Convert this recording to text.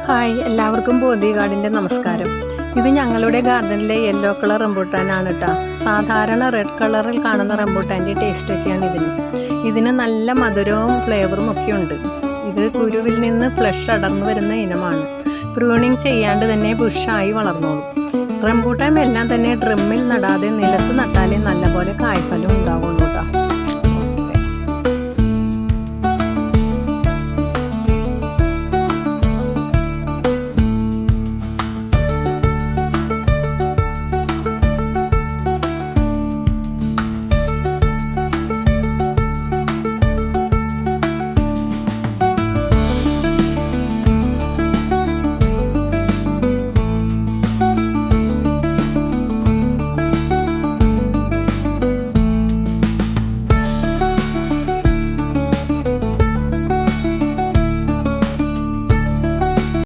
Hi, എല്ലാവർക്കും ബോധി ഗാർഡിൻ്റെ നമസ്കാരം. ഇത് ഞങ്ങളുടെ ഗാർഡനിലെ യെല്ലോ കളർ റംബൂട്ടാനാണ് കേട്ടോ. സാധാരണ റെഡ് കളറിൽ കാണുന്ന റംബൂട്ടാൻ്റെ ടേസ്റ്റൊക്കെയാണ് ഇതിന് നല്ല മധുരവും ഫ്ലേവറും ഒക്കെ ഉണ്ട്. ഇത് കുരുവിൽ നിന്ന് ഫ്ലഷ് അടർന്നു വരുന്ന ഇനമാണ്. പ്രൂണിങ് ചെയ്യാണ്ട് തന്നെ ബുഷായി വളർന്നോളും. റംബൂട്ടാൻ എല്ലാം തന്നെ ഡ്രമ്മിൽ നടാതെ നിലത്ത് നട്ടാലേ നല്ലപോലെ കായ്ഫലം ഉണ്ടാവുള്ളൂ.